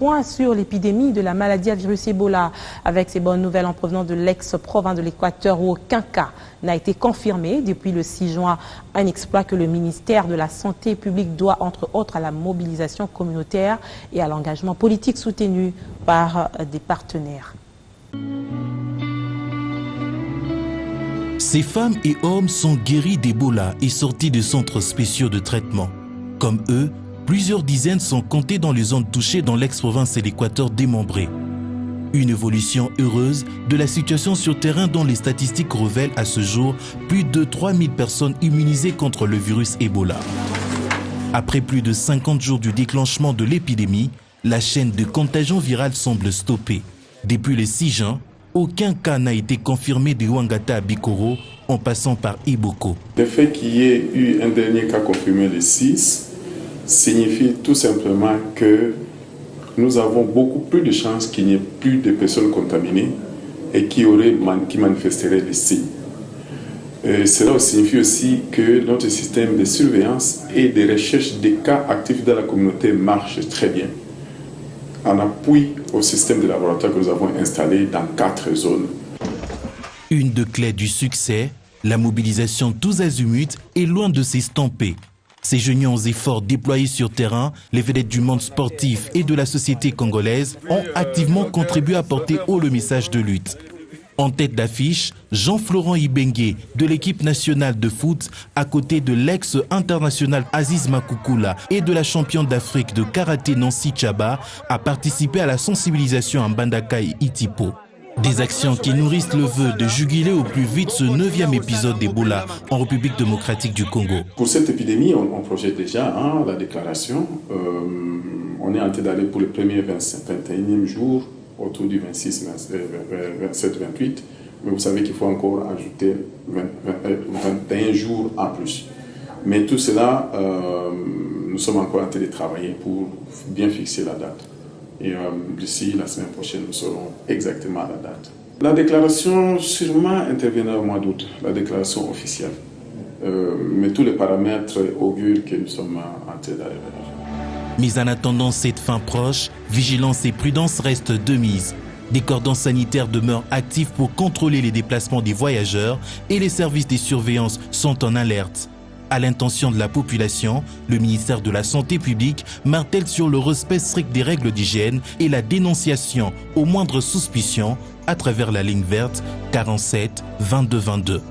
Point sur l'épidémie de la maladie à virus Ebola. Avec ces bonnes nouvelles en provenance de l'ex-province de l'Équateur où aucun cas n'a été confirmé depuis le 6 juin. Un exploit que le ministère de la Santé publique doit entre autres à la mobilisation communautaire et à l'engagement politique soutenu par des partenaires. Ces femmes et hommes sont guéris d'Ebola et sortis de centres spéciaux de traitement. Comme eux, plusieurs dizaines sont comptées dans les zones touchées dans l'ex-province et l'Équateur démembrés. Une évolution heureuse de la situation sur terrain dont les statistiques révèlent à ce jour plus de 3000 personnes immunisées contre le virus Ebola. Après plus de 50 jours du déclenchement de l'épidémie, la chaîne de contagion virale semble stoppée. Depuis le 6 juin, aucun cas n'a été confirmé de Ouangata à Bikoro en passant par Iboko. Le fait qu'il y ait eu un dernier cas confirmé le 6 signifie tout simplement que nous avons beaucoup plus de chances qu'il n'y ait plus de personnes contaminées et qui manifesteraient les signes. Cela signifie aussi que notre système de surveillance et de recherche des cas actifs dans la communauté marche très bien, en appui au système de laboratoire que nous avons installé dans 4 zones. Une des clés du succès, la mobilisation tous azimuts est loin de s'estomper. Ces joignants aux efforts déployés sur terrain, les vedettes du monde sportif et de la société congolaise ont activement contribué à porter haut le message de lutte. En tête d'affiche, Jean-Florent Ibengue de l'équipe nationale de foot, à côté de l'ex-international Aziz Makoukoula et de la championne d'Afrique de karaté Nancy Tchaba, a participé à la sensibilisation à Mbandaka et Itipo. Des actions qui nourrissent le vœu de juguler au plus vite ce 9e épisode d'Ebola en République démocratique du Congo. Pour cette épidémie, on projette déjà la déclaration. On est en train d'aller pour le premier 21e jour, autour du 26, 27, 28. Mais vous savez qu'il faut encore ajouter 21 jours en plus. Mais tout cela, nous sommes encore en train de travailler pour bien fixer la date. Et d'ici la semaine prochaine, nous saurons exactement la date. La déclaration sûrement interviendra au mois d'août, la déclaration officielle. Mais tous les paramètres augurent que nous sommes en train d'arriver là. Mais en attendant cette fin proche, vigilance et prudence restent de mise. Des cordons sanitaires demeurent actifs pour contrôler les déplacements des voyageurs et les services de surveillance sont en alerte. À l'intention de la population, le ministère de la Santé publique martèle sur le respect strict des règles d'hygiène et la dénonciation aux moindres suspicions à travers la ligne verte 47 22 22.